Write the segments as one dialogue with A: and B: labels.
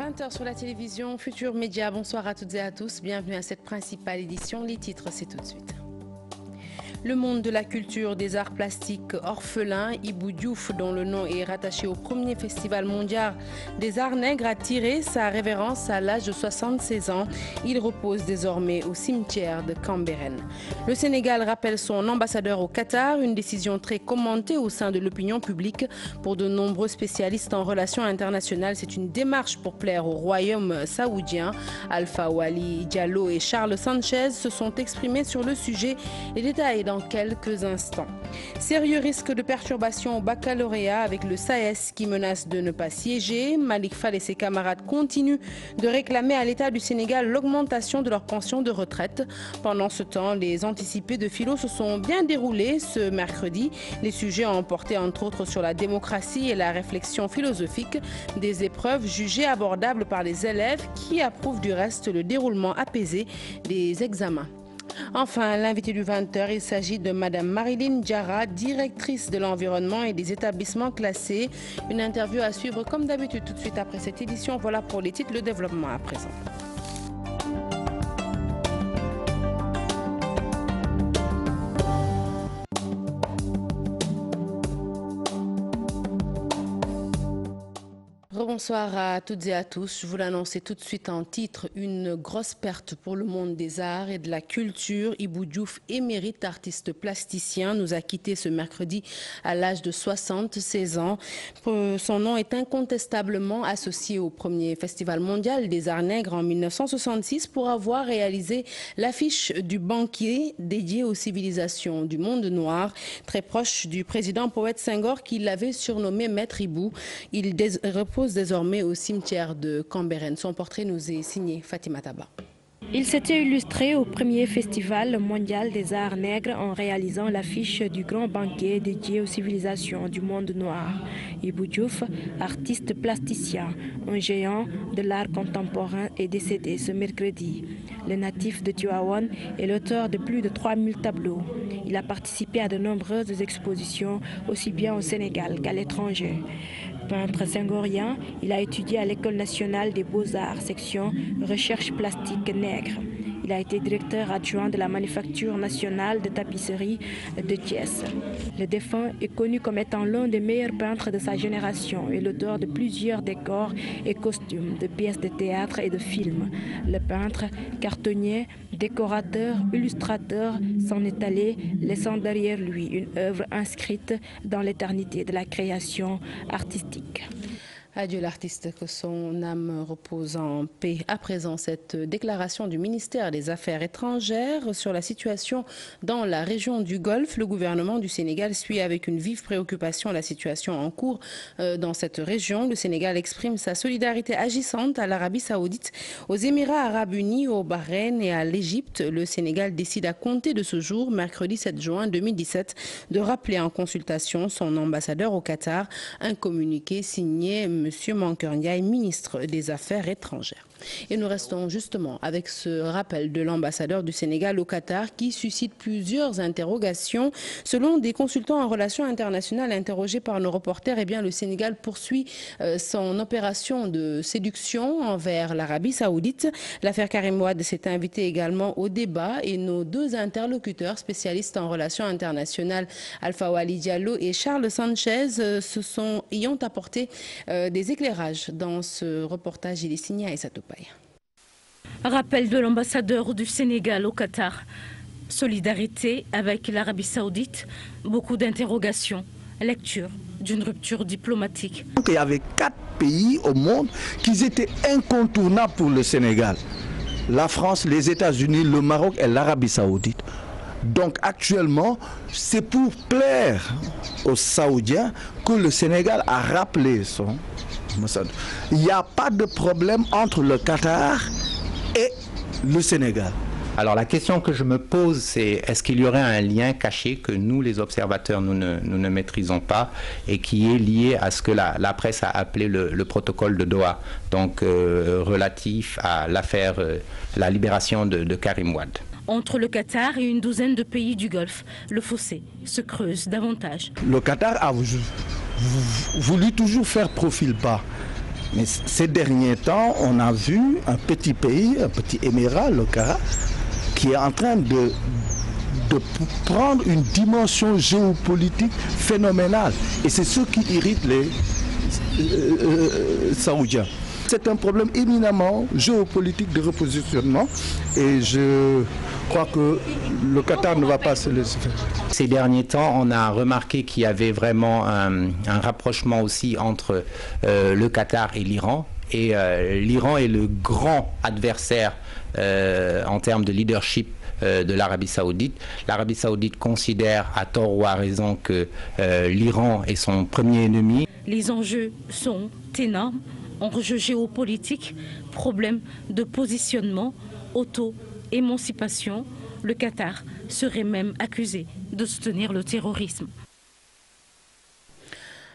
A: 20h sur la télévision Futur Média. Bonsoir à toutes et à tous. Bienvenue à cette principale édition. Les titres, c'est tout de suite. Le monde de la culture, des arts plastiques orphelins, Ibou Diouf, dont le nom est rattaché au premier festival mondial des arts nègres, a tiré sa révérence à l'âge de 76 ans. Il repose désormais au cimetière de Cambérène. Le Sénégal rappelle son ambassadeur au Qatar, une décision très commentée au sein de l'opinion publique. Pour de nombreux spécialistes en relations internationales, c'est une démarche pour plaire au royaume saoudien. Alpha Wali Diallo et Charles Sanchez se sont exprimés sur le sujet. Les détails dans quelques instants. Sérieux risque de perturbation au baccalauréat avec le SAES qui menace de ne pas siéger. Malik Fall et ses camarades continuent de réclamer à l'État du Sénégal l'augmentation de leur pension de retraite. Pendant ce temps, les anticipés de philo se sont bien déroulés ce mercredi. Les sujets ont porté entre autres sur la démocratie et la réflexion philosophique, des épreuves jugées abordables par les élèves qui approuvent du reste le déroulement apaisé des examens. Enfin, l'invité du 20h, il s'agit de Madame Marilyn Diarra, directrice de l'environnement et des établissements classés. Une interview à suivre comme d'habitude tout de suite après cette édition. Voilà pour les titres, le développement à présent. Bonsoir à toutes et à tous. Je vous l'annonce tout de suite en titre. Une grosse perte pour le monde des arts et de la culture. Ibou Diouf, émérite artiste plasticien, nous a quittés ce mercredi à l'âge de 76 ans. Son nom est incontestablement associé au premier festival mondial des arts nègres en 1966 pour avoir réalisé l'affiche du banquier dédié aux civilisations du monde noir, très proche du président Poète Senghor qui l'avait surnommé Maître Ibou. Il repose désormais au cimetière de Cambérène. Son portrait nous est signé Fatima Taba.
B: Il s'était illustré au premier festival mondial des arts nègres en réalisant l'affiche du grand banquet dédié aux civilisations du monde noir. Ibou Diouf, artiste plasticien, un géant de l'art contemporain, est décédé ce mercredi. Le natif de Tivaouane est l'auteur de plus de 3000 tableaux. Il a participé à de nombreuses expositions, aussi bien au Sénégal qu'à l'étranger. Peintre senghorien, il a étudié à l'École nationale des beaux-arts, section recherche plastique nègre. Il a été directeur adjoint de la Manufacture nationale de tapisserie de Thiès. Le défunt est connu comme étant l'un des meilleurs peintres de sa génération et l'auteur de plusieurs décors et costumes, de pièces de théâtre et de films. Le peintre, cartonnier, décorateur, illustrateur s'en est allé, laissant derrière lui une œuvre inscrite dans l'éternité de la création artistique.
A: Adieu l'artiste, que son âme repose en paix. À présent, cette déclaration du ministère des Affaires étrangères sur la situation dans la région du Golfe. Le gouvernement du Sénégal suit avec une vive préoccupation la situation en cours dans cette région. Le Sénégal exprime sa solidarité agissante à l'Arabie Saoudite, aux Émirats Arabes Unis, au Bahreïn et à l'Égypte. Le Sénégal décide à compter de ce jour, mercredi 7 juin 2017, de rappeler en consultation son ambassadeur au Qatar. Un communiqué signé Monsieur Mankeur Ndiaye, ministre des Affaires étrangères. Et nous restons justement avec ce rappel de l'ambassadeur du Sénégal au Qatar qui suscite plusieurs interrogations. Selon des consultants en relations internationales interrogés par nos reporters, eh bien, le Sénégal poursuit son opération de séduction envers l'Arabie Saoudite. L'affaire Karim Wade s'est invitée également au débat et nos deux interlocuteurs spécialistes en relations internationales, Alpha Wali Diallo et Charles Sanchez, y ont apporté des éclairages dans ce reportage. Il est signé à Aïssatou Paye.
B: Rappel de l'ambassadeur du Sénégal au Qatar. Solidarité avec l'Arabie Saoudite. Beaucoup d'interrogations. Lecture d'une rupture diplomatique.
C: Il y avait 4 pays au monde qui étaient incontournables pour le Sénégal. La France, les États-Unis, le Maroc et l'Arabie Saoudite. Donc actuellement, c'est pour plaire aux Saoudiens que le Sénégal a rappelé son... Il n'y a pas de problème entre le Qatar et le Sénégal.
D: Alors la question que je me pose, c'est est-ce qu'il y aurait un lien caché que nous, les observateurs, nous ne maîtrisons pas et qui est lié à ce que la presse a appelé le protocole de Doha, donc relatif à l'affaire, la libération de Karim Wade.
B: Entre le Qatar et une douzaine de pays du Golfe, le fossé se creuse davantage.
C: Le Qatar a voulu toujours faire profil bas. Mais ces derniers temps, on a vu un petit pays, un petit émirat, le Qatar, qui est en train de prendre une dimension géopolitique phénoménale. Et c'est ce qui irrite les Saoudiens. C'est un problème éminemment géopolitique de repositionnement et je crois que le Qatar ne va pas se laisser faire.
D: Ces derniers temps, on a remarqué qu'il y avait vraiment un rapprochement aussi entre le Qatar et l'Iran. Et l'Iran est le grand adversaire en termes de leadership de l'Arabie Saoudite. L'Arabie Saoudite considère à tort ou à raison que l'Iran est son premier ennemi.
E: Les enjeux sont énormes. Enjeux géopolitiques, problèmes de positionnement, auto-émancipation. Le Qatar serait même accusé de soutenir le terrorisme.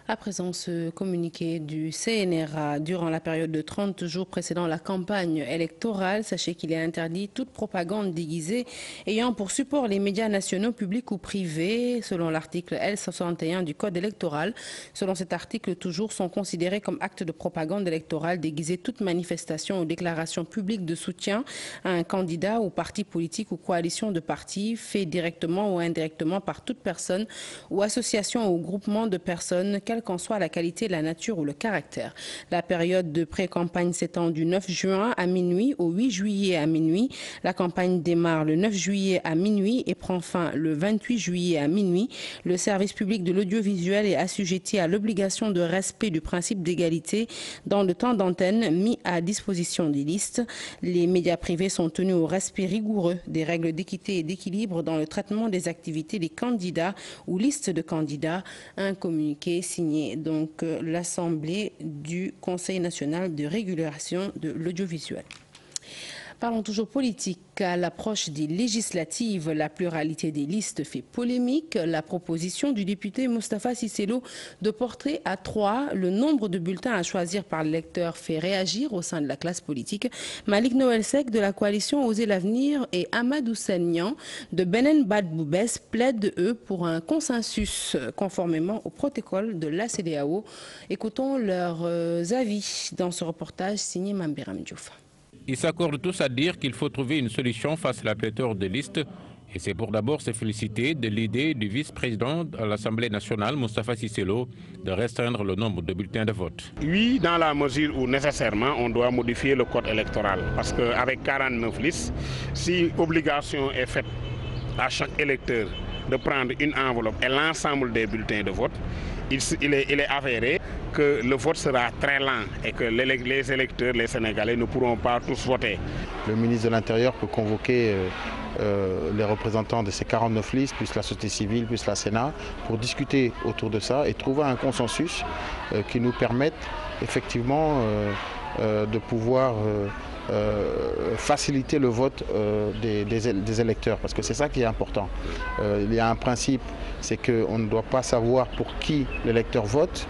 A: À présent, ce communiqué du CNRA durant la période de 30 jours précédant la campagne électorale. Sachez qu'il est interdit toute propagande déguisée ayant pour support les médias nationaux, publics ou privés, selon l'article L61 du Code électoral. Selon cet article, toujours sont considérés comme actes de propagande électorale déguisés toute manifestation ou déclaration publique de soutien à un candidat ou parti politique ou coalition de partis fait directement ou indirectement par toute personne ou association ou groupement de personnes, quelle qu'en soit la qualité, la nature ou le caractère. La période de pré-campagne s'étend du 9 juin à minuit au 8 juillet à minuit. La campagne démarre le 9 juillet à minuit et prend fin le 28 juillet à minuit. Le service public de l'audiovisuel est assujetti à l'obligation de respect du principe d'égalité dans le temps d'antenne mis à disposition des listes. Les médias privés sont tenus au respect rigoureux des règles d'équité et d'équilibre dans le traitement des activités des candidats ou listes de candidats. Un communiqué signé donc l'Assemblée du Conseil national de régulation de l'audiovisuel. Parlons toujours politique. À l'approche des législatives, la pluralité des listes fait polémique. La proposition du député Moustapha Cissé Lo de porter à 3 le nombre de bulletins à choisir par l'électeur fait réagir au sein de la classe politique. Malik Noël Seck de la coalition Oser l'avenir et Amadou Sennian de Benen Bad Boubès plaident, eux, pour un consensus conformément au protocole de la CEDEAO. Écoutons leurs avis dans ce reportage signé Mambiram Diouf.
F: Ils s'accordent tous à dire qu'il faut trouver une solution face à la pléthore de listes. Et c'est pour d'abord se féliciter de l'idée du vice-président de l'Assemblée nationale, Moustapha Cissé Lo, de restreindre le nombre de bulletins de vote.
G: Oui, dans la mesure où nécessairement on doit modifier le code électoral. Parce qu'avec 49 listes, si obligation est faite à chaque électeur de prendre une enveloppe et l'ensemble des bulletins de vote, il est avéré que le vote sera très lent et que les électeurs, les Sénégalais, ne pourront pas tous voter.
H: Le ministre de l'Intérieur peut convoquer les représentants de ces 49 listes, plus la société civile, plus la Sénat, pour discuter autour de ça et trouver un consensus qui nous permette effectivement de pouvoir faciliter le vote des électeurs, parce que c'est ça qui est important. Il y a un principe, c'est qu'on ne doit pas savoir pour qui l'électeur vote,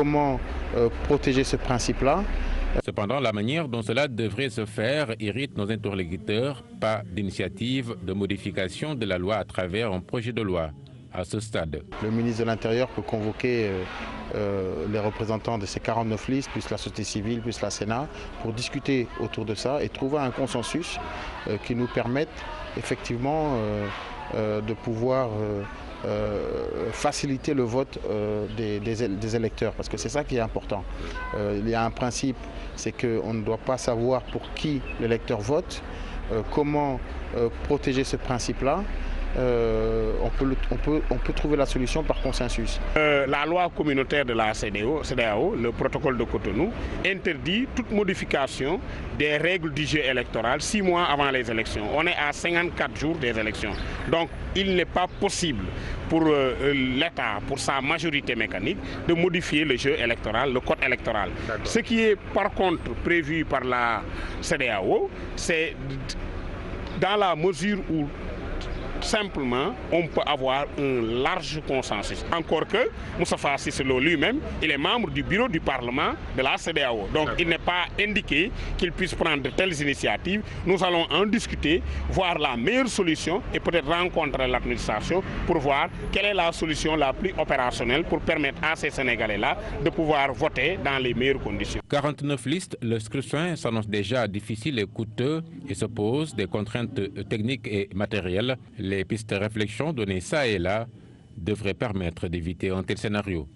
H: comment protéger ce principe-là.
F: Cependant, la manière dont cela devrait se faire irrite nos interlocuteurs, pas d'initiative de modification de la loi à travers un projet de loi. À ce stade,
H: le ministre de l'Intérieur peut convoquer les représentants de ces 49 listes, plus la société civile, plus la Sénat, pour discuter autour de ça et trouver un consensus qui nous permette effectivement de pouvoir faciliter le vote des électeurs, parce que c'est ça qui est important. Il y a un principe, c'est qu'on ne doit pas savoir pour qui l'électeur vote, comment protéger ce principe-là. On peut trouver la solution par consensus.
G: La loi communautaire de la CEDEAO, le protocole de Cotonou, interdit toute modification des règles du jeu électoral 6 mois avant les élections. On est à 54 jours des élections. Donc il n'est pas possible pour l'État, pour sa majorité mécanique, de modifier le jeu électoral, le code électoral. Ce qui est par contre prévu par la CEDEAO, c'est dans la mesure où simplement, on peut avoir un large consensus. Encore que Moustapha Cissé Lo lui-même, il est membre du bureau du Parlement de la CEDEAO. Donc il n'est pas indiqué qu'il puisse prendre de telles initiatives. Nous allons en discuter, voir la meilleure solution et peut-être rencontrer l'administration pour voir quelle est la solution la plus opérationnelle pour permettre à ces Sénégalais-là de pouvoir voter dans les meilleures conditions.
F: 49 listes, le scrutin s'annonce déjà difficile et coûteux et se pose des contraintes techniques et matérielles. Les pistes de réflexion données ça et là devraient permettre d'éviter un tel scénario.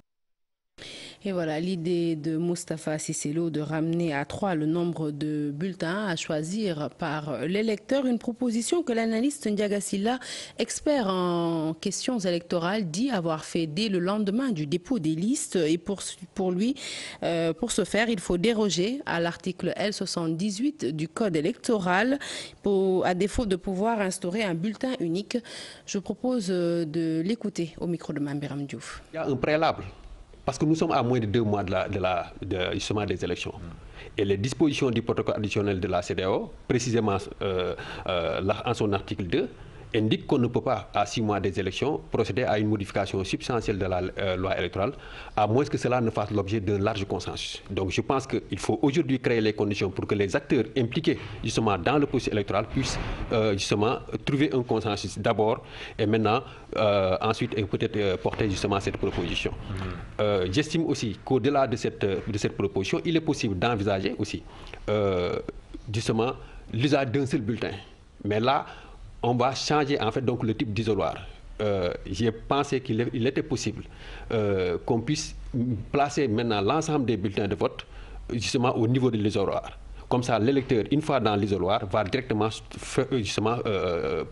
A: Et voilà l'idée de Moustapha Cissé Lo de ramener à 3 le nombre de bulletins à choisir par l'électeur. Une proposition que l'analyste Ndiaga Sylla, expert en questions électorales, dit avoir fait dès le lendemain du dépôt des listes. Et pour ce faire, il faut déroger à l'article L78 du Code électoral à défaut de pouvoir instaurer un bulletin unique. Je propose de l'écouter au micro de Mambiram Diouf.
I: Il y a un préalable. Parce que nous sommes à moins de 2 mois justement des élections. Et les dispositions du protocole additionnel de la CEDEAO, précisément en son article 2, indiquent qu'on ne peut pas, à 6 mois des élections, procéder à une modification substantielle de la loi électorale, à moins que cela ne fasse l'objet d'un large consensus. Donc je pense qu'il faut aujourd'hui créer les conditions pour que les acteurs impliqués justement dans le processus électoral puissent justement trouver un consensus d'abord et maintenant ensuite peut-être porter justement cette proposition. J'estime aussi qu'au-delà de cette proposition, il est possible d'envisager aussi justement l'usage d'un seul bulletin. Mais là, on va changer en fait donc le type d'isoloir. J'ai pensé qu'il était possible qu'on puisse placer maintenant l'ensemble des bulletins de vote justement au niveau de l'isoloir. Comme ça, l'électeur, une fois dans l'isoloir, va directement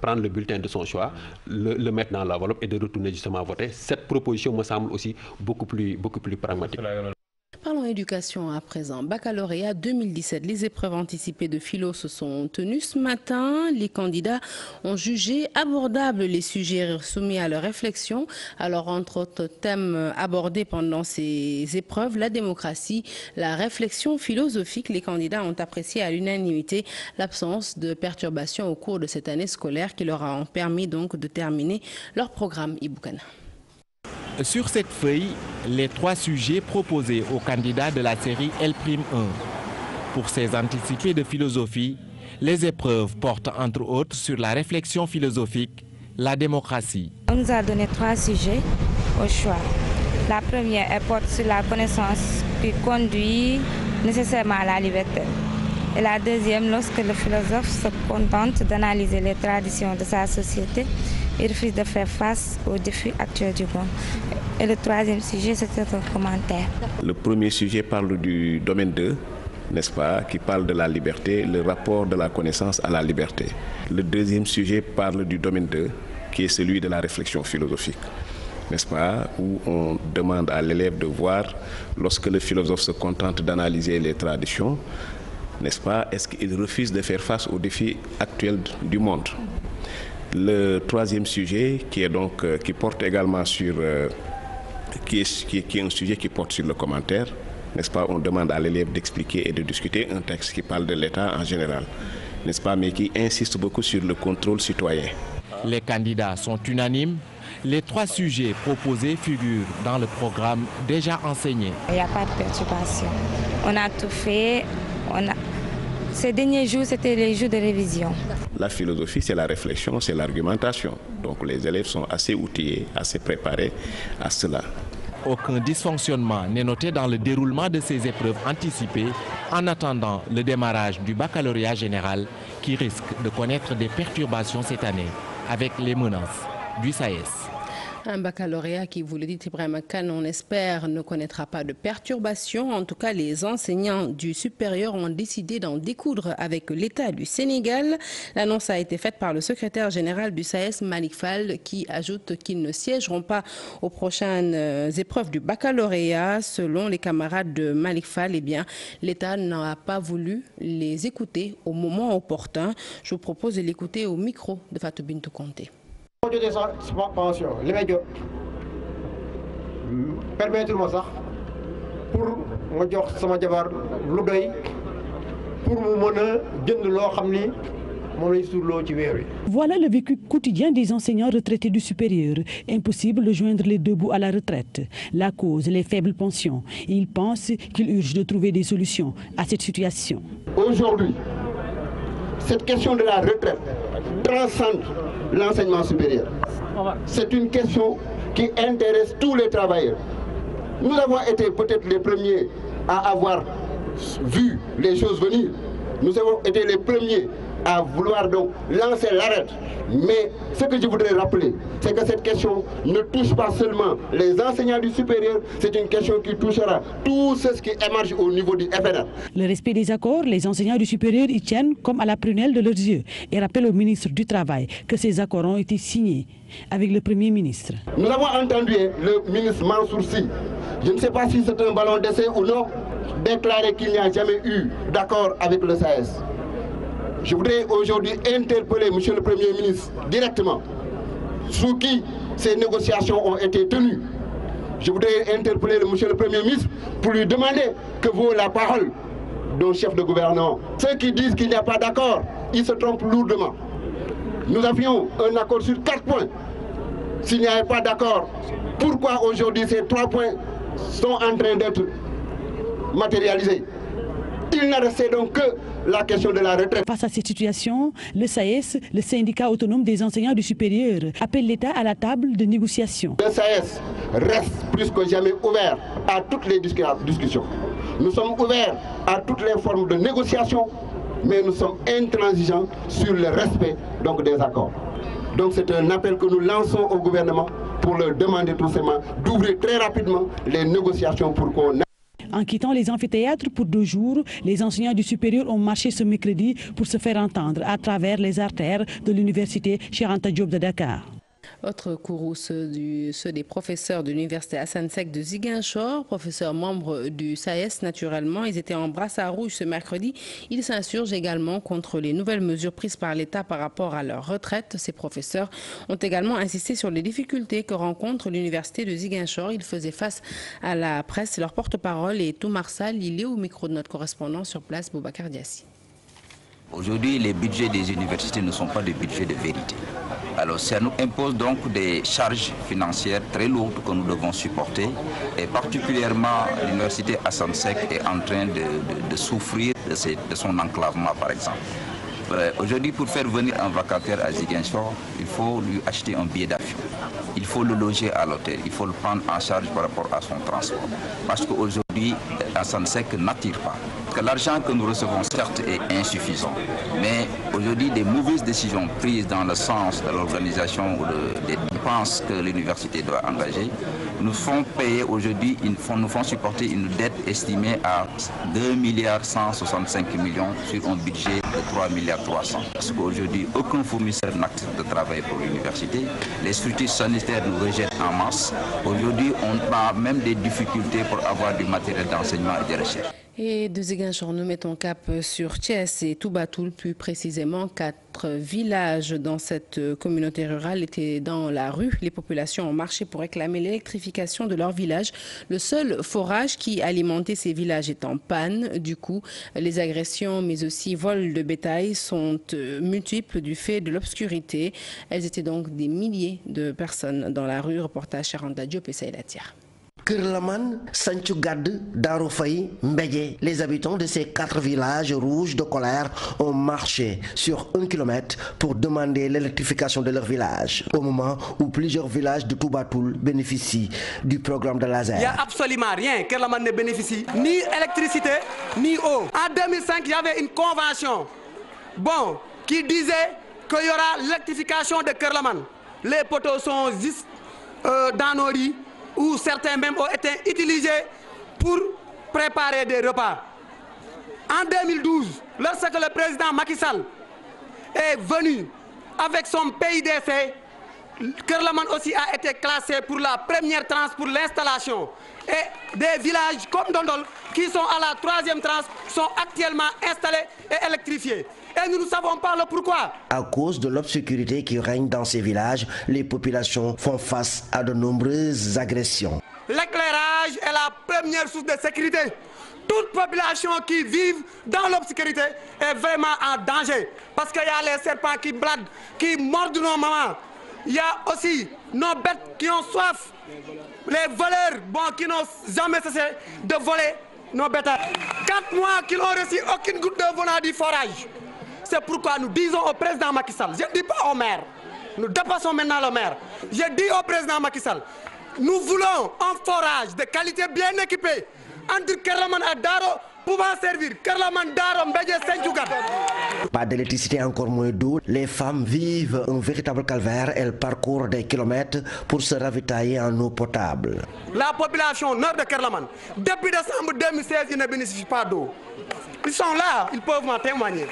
I: prendre le bulletin de son choix, le mettre dans l'enveloppe et de retourner justement voter. Cette proposition me semble aussi beaucoup plus pragmatique.
A: Parlons éducation à présent. Baccalauréat 2017, les épreuves anticipées de philo se sont tenues ce matin. Les candidats ont jugé abordables les sujets soumis à leur réflexion. Alors, entre autres thèmes abordés pendant ces épreuves, la démocratie, la réflexion philosophique. Les candidats ont apprécié à l'unanimité l'absence de perturbations au cours de cette année scolaire qui leur a permis donc de terminer leur programme Iboukana.
J: Sur cette feuille, les 3 sujets proposés aux candidats de la série L'1. Pour ces anticipés de philosophie, les épreuves portent entre autres sur la réflexion philosophique, la démocratie.
K: On nous a donné 3 sujets au choix. La première, elle porte sur la connaissance qui conduit nécessairement à la liberté. Et la deuxième, lorsque le philosophe se contente d'analyser les traditions de sa société, il refuse de faire face aux défis actuels du monde. Et le troisième sujet, c'est un commentaire.
L: Le premier sujet parle du domaine 2, n'est-ce pas, qui parle de la liberté, le rapport de la connaissance à la liberté. Le deuxième sujet parle du domaine 2, qui est celui de la réflexion philosophique, n'est-ce pas, où on demande à l'élève de voir, lorsque le philosophe se contente d'analyser les traditions, n'est-ce pas, est-ce qu'il refuse de faire face aux défis actuels du monde. Le troisième sujet, qui porte également sur, qui est un sujet qui porte sur le commentaire, n'est-ce pas, on demande à l'élève d'expliquer et de discuter un texte qui parle de l'État en général, n'est-ce pas, mais qui insiste beaucoup sur le contrôle citoyen.
J: Les candidats sont unanimes. Les 3 sujets proposés figurent dans le programme déjà enseigné.
K: Il n'y a pas de perturbation. On a tout fait. Ces derniers jours, c'était les jours de révision.
L: La philosophie, c'est la réflexion, c'est l'argumentation. Donc les élèves sont assez outillés, assez préparés à cela.
J: Aucun dysfonctionnement n'est noté dans le déroulement de ces épreuves anticipées en attendant le démarrage du baccalauréat général qui risque de connaître des perturbations cette année avec les menaces du SAES.
A: Un baccalauréat qui, vous le dites Ibrahima Kane, on espère ne connaîtra pas de perturbations. En tout cas, les enseignants du supérieur ont décidé d'en découdre avec l'État du Sénégal. L'annonce a été faite par le secrétaire général du SAES, Malick Fall, qui ajoute qu'ils ne siégeront pas aux prochaines épreuves du baccalauréat. Selon les camarades de Malick Fall, eh bien, l'État n'a pas voulu les écouter au moment opportun. Je vous propose de l'écouter au micro de Fatou Bintou Conté.
M: Pension li may jot permettre ma sax pour ma jox sama jabar lu doy pour mu mën a jënd loo xam ni
N: Voilà le vécu quotidien des enseignants retraités du supérieur. Impossible de joindre les deux bouts à la retraite. La cause, les faibles pensions. Ils pensent qu'il urge de trouver des solutions à cette situation.
O: Aujourd'hui, cette question de la retraite transcende l'enseignement supérieur. C'est une question qui intéresse tous les travailleurs. Nous avons été peut-être les premiers à avoir vu les choses venir. Nous avons été les premiers à vouloir donc lancer l'arrêt. Mais ce que je voudrais rappeler, c'est que cette question ne touche pas seulement les enseignants du supérieur, c'est une question qui touchera tous ceux qui émergent au niveau du FNR.
N: Le respect des accords, les enseignants du supérieur y tiennent comme à la prunelle de leurs yeux et rappellent au ministre du Travail que ces accords ont été signés avec le Premier ministre.
O: Nous avons entendu le ministre Mansour Sy, je ne sais pas si c'est un ballon d'essai ou non, déclarer qu'il n'y a jamais eu d'accord avec le SAES. Je voudrais aujourd'hui interpeller M. le Premier ministre directement, sous qui ces négociations ont été tenues. Je voudrais interpeller M. le Premier ministre pour lui demander que vaut la parole d'un chef de gouvernement. Ceux qui disent qu'il n'y a pas d'accord, ils se trompent lourdement. Nous avions un accord sur 4 points. S'il n'y avait pas d'accord, pourquoi aujourd'hui ces 3 points sont en train d'être matérialisés? Il n'a resté donc que la question de la retraite.
N: Face à cette situation, le SAES, le syndicat autonome des enseignants du supérieur, appelle l'État à la table de négociation.
O: Le SAES reste plus que jamais ouvert à toutes les discussions. Nous sommes ouverts à toutes les formes de négociation, mais nous sommes intransigeants sur le respect donc, des accords. Donc c'est un appel que nous lançons au gouvernement pour leur demander tout simplement d'ouvrir très rapidement les négociations pour qu'on...
N: En quittant les amphithéâtres pour 2 jours, les enseignants du supérieur ont marché ce mercredi pour se faire entendre à travers les artères de l'université Cheikh Anta Diop de Dakar.
A: Autre courroux, ceux des professeurs de l'université Assane Seck de Ziguinchor, professeurs membres du SAES naturellement. Ils étaient en brassard rouge ce mercredi. Ils s'insurgent également contre les nouvelles mesures prises par l'État par rapport à leur retraite. Ces professeurs ont également insisté sur les difficultés que rencontre l'université de Ziguinchor. Ils faisaient face à la presse. Leur porte-parole est Toumar Sall. Il est au micro de notre correspondant sur place, Boubacar Diassi.
P: Aujourd'hui, les budgets des universités ne sont pas des budgets de vérité. Alors ça nous impose donc des charges financières très lourdes que nous devons supporter. Et particulièrement, l'université Assane Seck est en train de souffrir de son enclavement, par exemple. Aujourd'hui, pour faire venir un vacataire à Ziguinchor, il faut lui acheter un billet d'avion. Il faut le loger à l'hôtel. Il faut le prendre en charge par rapport à son transport. Parce qu'aujourd'hui, Assane Seck n'attire pas. Que l'argent que nous recevons, certes, est insuffisant. Mais aujourd'hui, des mauvaises décisions prises dans le sens de l'organisation ou des dépenses que l'université doit engager nous font payer aujourd'hui, nous font supporter une dette estimée à 2,165 milliards sur un budget de 3,3 milliards. Parce qu'aujourd'hui, aucun fournisseur n'accepte de travailler pour l'université. Les structures sanitaires nous rejettent en masse. Aujourd'hui, on a même des difficultés pour avoir du matériel d'enseignement et de recherche.
A: Et de Ziguinchor, nous mettons cap sur Thiès et Toubatoul, plus précisément 4 villages dans cette communauté rurale étaient dans la rue. Les populations ont marché pour réclamer l'électrification de leur village. Le seul forage qui alimentait ces villages est en panne. Du coup, les agressions mais aussi vols de bétail sont multiples du fait de l'obscurité. Elles étaient donc des milliers de personnes dans la rue. Reportage Cheikh Anta Diop et Saïla Tia.
Q: Kerlaman, Sanchugad, Daroufay, Mbégué, les habitants de ces 4 villages rouges de colère ont marché sur 1 kilomètre pour demander l'électrification de leur village, au moment où plusieurs villages de Toubatoul bénéficient du programme de laser.
R: Il n'y a absolument rien, Kerlaman ne bénéficie ni électricité, ni eau. En 2005, il y avait une convention qui disait qu'il y aura l'électrification de Kerlaman. Les poteaux sont juste dans nos riz, où certains même ont été utilisés pour préparer des repas. En 2012, lorsque le président Macky Sall est venu avec son PIDC, Kerlaman aussi a été classé pour la première tranche pour l'installation. Et des villages comme Dondol, qui sont à la 3e tranche, sont actuellement installés et électrifiés. Et nous ne savons pas le pourquoi.
Q: À cause de l'obscurité qui règne dans ces villages, les populations font face à de nombreuses agressions.
R: L'éclairage est la première source de sécurité. toute population qui vit dans l'obscurité est vraiment en danger. Parce qu'il y a les serpents qui bladent, qui mordent nos mamans. Il y a aussi nos bêtes qui ont soif. Les voleurs qui n'ont jamais cessé de voler nos bêtes. 4 mois qu'ils n'ont reçu aucune goutte d'eau venant du forage. C'est pourquoi nous disons au président Macky Sall, je ne dis pas au maire, nous dépassons maintenant le maire. Je dis au président Macky Sall, nous voulons un forage de qualité bien équipé entre Kerlaman et Daro, pouvant servir Kerlaman, Daro, Mbedje, Saint-Djougat.
Q: Pas d'électricité, encore moins d'eau. Les femmes vivent un véritable calvaire. Elles parcourent des kilomètres pour se ravitailler en eau potable.
R: La population nord de Kerlaman, depuis décembre 2016, ils ne bénéficient pas d'eau. Ils sont là, ils peuvent m'en témoigner.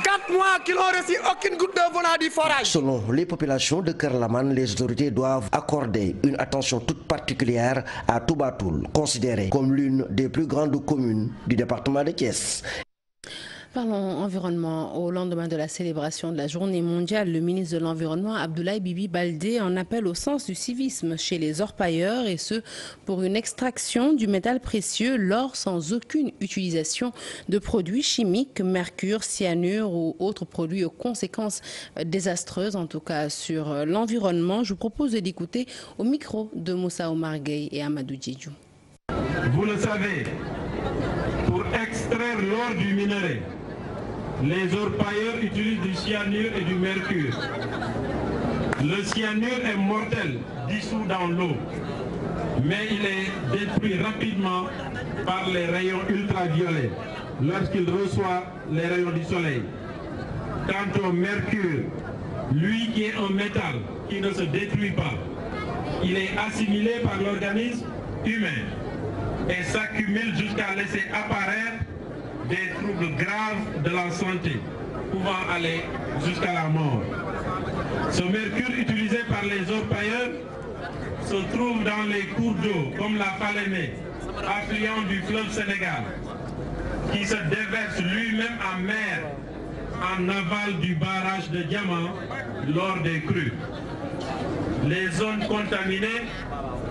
R: 4 mois qu'ils n'ont reçu aucune goutte d'eau venant du forage.
Q: Selon les populations de Kerlaman, les autorités doivent accorder une attention toute particulière à Toubatoul, considérée comme l'une des plus grandes communes du département de Thiès.
A: Parlons environnement. Au lendemain de la célébration de la journée mondiale, le ministre de l'Environnement, Abdoulaye Bibi Baldé, en appelle au sens du civisme chez les orpailleurs, et ce, pour une extraction du métal précieux, l'or sans aucune utilisation de produits chimiques, mercure, cyanure ou autres produits aux conséquences désastreuses, en tout cas sur l'environnement. Je vous propose de l'écouter au micro de Moussa Omar Gueye et Amadou Djedjou.
S: Vous le savez, pour extraire l'or du minerai, les orpailleurs utilisent du cyanure et du mercure. Le cyanure est mortel, dissous dans l'eau, mais il est détruit rapidement par les rayons ultraviolets lorsqu'il reçoit les rayons du soleil. Quant au mercure, lui qui est un métal qui ne se détruit pas, il est assimilé par l'organisme humain et s'accumule jusqu'à laisser apparaître des troubles graves de la santé, pouvant aller jusqu'à la mort. Ce mercure utilisé par les orpailleurs se trouve dans les cours d'eau comme la Falémé, affluent du fleuve Sénégal, qui se déverse lui-même en mer en aval du barrage de Diamant lors des crues. Les zones contaminées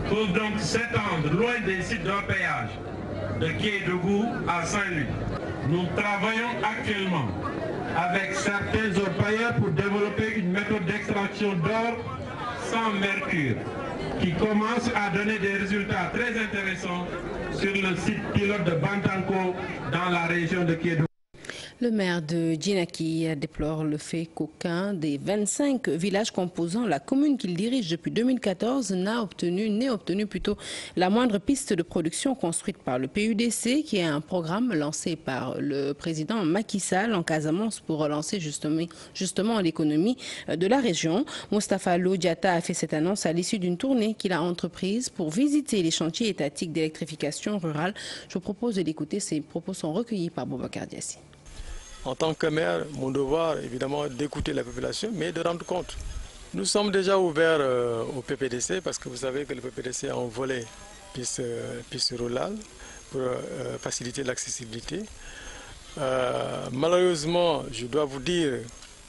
S: peuvent donc s'étendre loin des sites d'orpaillage, de Kédougou à Saint-Louis. Nous travaillons actuellement avec certains orpailleurs pour développer une méthode d'extraction d'or sans mercure qui commence à donner des résultats très intéressants sur le site pilote de Bantanko dans la région de Kédougou.
A: Le maire de Djinaki déplore le fait qu'aucun des 25 villages composant la commune qu'il dirige depuis 2014 n'ait obtenu plutôt la moindre piste de production construite par le PUDC, qui est un programme lancé par le président Macky Sall en Casamance pour relancer justement l'économie de la région. Moustapha Lo Diatta a fait cette annonce à l'issue d'une tournée qu'il a entreprise pour visiter les chantiers étatiques d'électrification rurale. Je vous propose de l'écouter. Ces propos sont recueillis par Boubacar Diassi.
T: En tant que maire, mon devoir évidemment d'écouter la population, mais de rendre compte. Nous sommes déjà ouverts au PPDC parce que vous savez que le PPDC a un volet piste rurale pour faciliter l'accessibilité. Malheureusement, je dois vous dire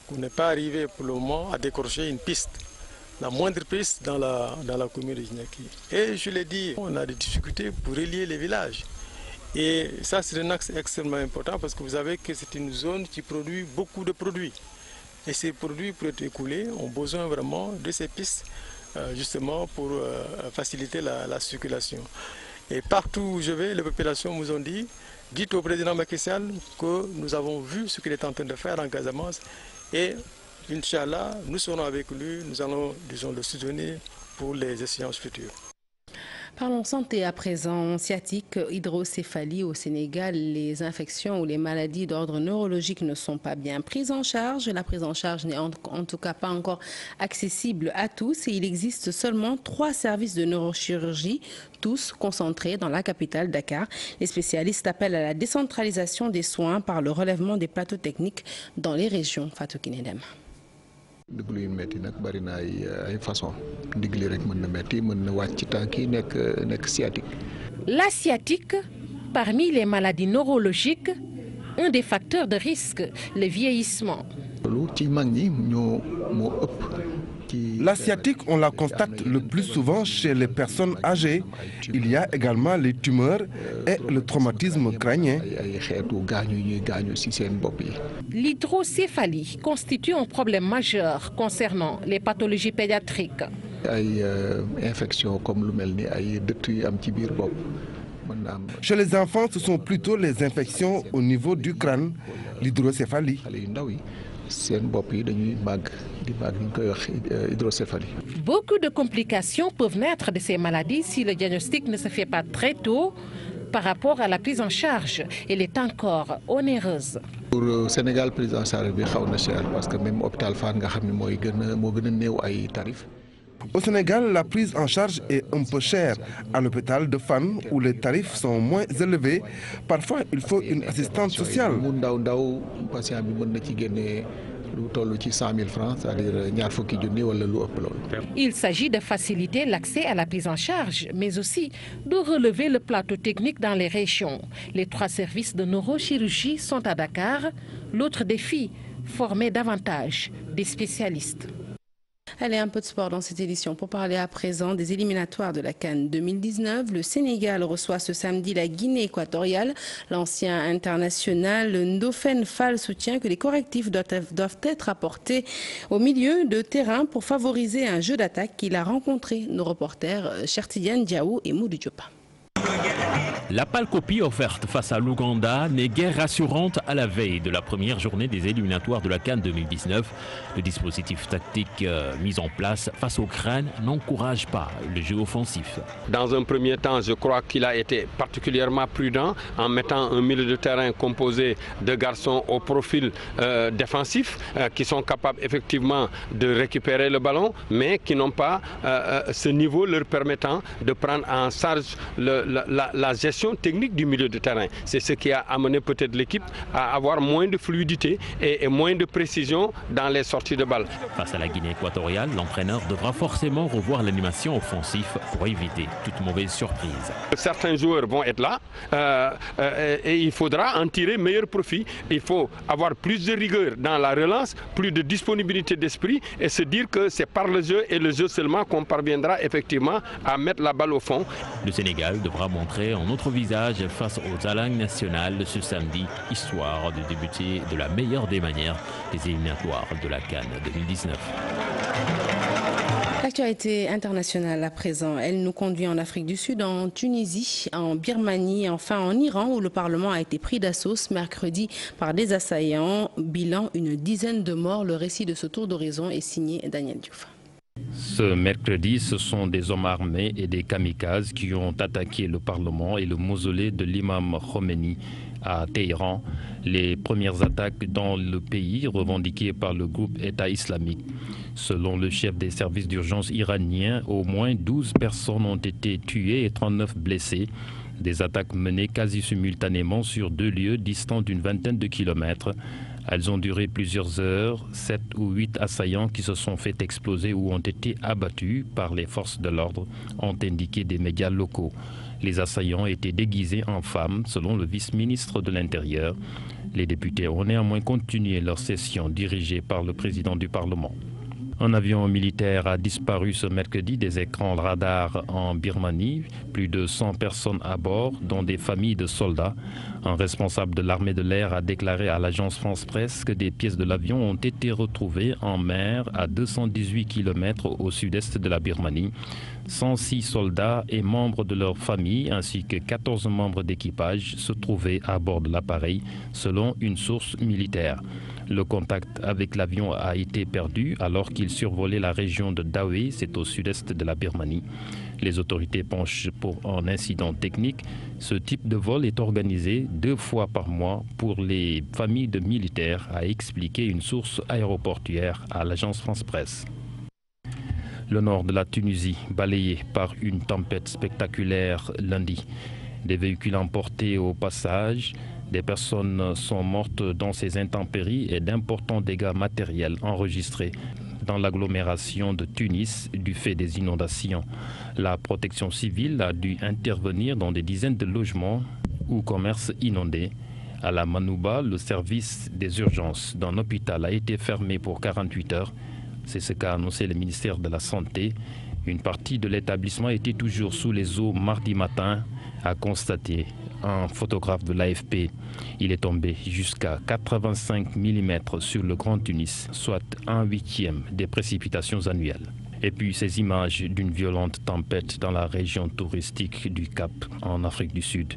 T: qu'on n'est pas arrivé pour le moment à décrocher une piste, la moindre piste dans la commune de Djinaki. Et je l'ai dit, on a des difficultés pour relier les villages. Et ça, c'est un axe extrêmement important parce que vous savez que c'est une zone qui produit beaucoup de produits. Et ces produits, pour être écoulés, ont besoin vraiment de ces pistes, justement pour faciliter la circulation. Et partout où je vais, les populations nous ont dit, dites au président Macky Sall que nous avons vu ce qu'il est en train de faire en Casamance. Et, Inch'Allah, nous serons avec lui, nous allons, disons, le soutenir pour les échéances futures.
A: Parlons santé à présent. Sciatique, hydrocéphalie au Sénégal, les infections ou les maladies d'ordre neurologique ne sont pas bien prises en charge. La prise en charge n'est en tout cas pas encore accessible à tous et il existe seulement 3 services de neurochirurgie, tous concentrés dans la capitale Dakar. Les spécialistes appellent à la décentralisation des soins par le relèvement des plateaux techniques dans les régions. Fatou Kinedem.
U: déglu yu métti nag bari na ay façon ndigli rek mën na métti mën na wàcc tànk yi nekk sciatique.
B: La sciatique, parmi les maladies neurologiques, un des facteurs de risque, le vieillissement.
U: loolu ci mag ñi moo ëpp
C: La sciatique, on la constate le plus souvent chez les personnes âgées. Il y a également les tumeurs et le traumatisme crânien.
A: L'hydrocéphalie constitue un problème majeur concernant les pathologies pédiatriques.
C: Chez les enfants, ce sont plutôt les infections au niveau du crâne, l'hydrocéphalie.
A: Beaucoup de complications peuvent naître de ces maladies si le diagnostic ne se fait pas très tôt par rapport à la prise en charge. Elle est encore onéreuse.
U: Pour le Sénégal, la prise en charge est cher parce que même l'hôpital Fann a tarifs.
C: Au Sénégal, la prise en charge est un peu chère. À l'hôpital de Fann, où les tarifs sont moins élevés, parfois il faut une assistante sociale.
A: Il s'agit de faciliter l'accès à la prise en charge, mais aussi de relever le plateau technique dans les régions. Les 3 services de neurochirurgie sont à Dakar. L'autre défi, former davantage des spécialistes. Allez, un peu de sport dans cette édition pour parler à présent des éliminatoires de la CAN 2019. Le Sénégal reçoit ce samedi la Guinée équatoriale. L'ancien international Ndofène Fall soutient que les correctifs doivent être apportés au milieu de terrain pour favoriser un jeu d'attaque qu'il a rencontré. Nos reporters Chertidiane Diaou et Moudou Diop.
V: La pâle copie offerte face à l'Ouganda n'est guère rassurante à la veille de la première journée des éliminatoires de la CAN 2019. Le dispositif tactique mis en place face au crâne n'encourage pas le jeu offensif.
I: Dans un premier temps, je crois qu'il a été particulièrement prudent en mettant un milieu de terrain composé de garçons au profil défensif qui sont capables effectivement de récupérer le ballon, mais qui n'ont pas ce niveau leur permettant de prendre en charge la gestion technique du milieu de terrain. C'est ce qui a amené peut-être l'équipe à avoir moins de fluidité et moins de précision dans les sorties de balle.
V: Face à la Guinée équatoriale, l'entraîneur devra forcément revoir l'animation offensive pour éviter toute mauvaise surprise.
I: Certains joueurs vont être là et il faudra en tirer meilleur profit. Il faut avoir plus de rigueur dans la relance, plus de disponibilité d'esprit et se dire que c'est par le jeu et le jeu seulement qu'on parviendra effectivement à mettre la balle au fond.
V: Le Sénégal devra montrer un autre visage face aux alangues nationales ce samedi, histoire de débuter de la meilleure des manières les éliminatoires de la CAN 2019.
A: L'actualité internationale à présent, elle nous conduit en Afrique du Sud, en Tunisie, en Birmanie et enfin en Iran où le Parlement a été pris d'assaut ce mercredi par des assaillants. Bilan, une dizaine de morts. Le récit de ce tour d'horizon est signé Daniel Diouf.
F: Ce mercredi, ce sont des hommes armés et des kamikazes qui ont attaqué le Parlement et le mausolée de l'imam Khomeini à Téhéran. Les premières attaques dans le pays revendiquées par le groupe État islamique. Selon le chef des services d'urgence iranien, au moins 12 personnes ont été tuées et 39 blessées. Des attaques menées quasi simultanément sur 2 lieux distants d'une vingtaine de kilomètres. Elles ont duré plusieurs heures. 7 ou 8 assaillants qui se sont fait exploser ou ont été abattus par les forces de l'ordre, ont indiqué des médias locaux. Les assaillants étaient déguisés en femmes, selon le vice-ministre de l'Intérieur. Les députés ont néanmoins continué leur session dirigée par le président du Parlement. Un avion militaire a disparu ce mercredi des écrans radars en Birmanie. Plus de 100 personnes à bord, dont des familles de soldats. Un responsable de l'armée de l'air a déclaré à l'agence France-Presse que des pièces de l'avion ont été retrouvées en mer à 218 km au sud-est de la Birmanie. 106 soldats et membres de leur famille ainsi que 14 membres d'équipage se trouvaient à bord de l'appareil, selon une source militaire. Le contact avec l'avion a été perdu alors qu'il survolait la région de Dawei, c'est au sud-est de la Birmanie. Les autorités penchent pour un incident technique. Ce type de vol est organisé 2 fois par mois pour les familles de militaires, a expliqué une source aéroportuaire à l'agence France-Presse. Le nord de la Tunisie, balayé par une tempête spectaculaire lundi. Des véhicules emportés au passage. Des personnes sont mortes dans ces intempéries et d'importants dégâts matériels enregistrés dans l'agglomération de Tunis du fait des inondations. La protection civile a dû intervenir dans des dizaines de logements ou commerces inondés. À la Manouba, le service des urgences d'un hôpital a été fermé pour 48 heures.
D: C'est ce qu'a annoncé le ministère de la Santé. Une partie de l'établissement était toujours sous les eaux mardi matin, a constaté un photographe de l'AFP. Il est tombé jusqu'à 85 mm sur le Grand Tunis, soit 1/8 des précipitations annuelles. Et puis ces images d'une violente tempête dans la région touristique du Cap en Afrique du Sud.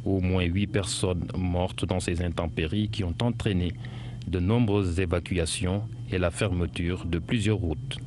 D: Au moins 8 personnes mortes dans ces intempéries qui ont entraîné de nombreuses évacuations et la fermeture de plusieurs routes.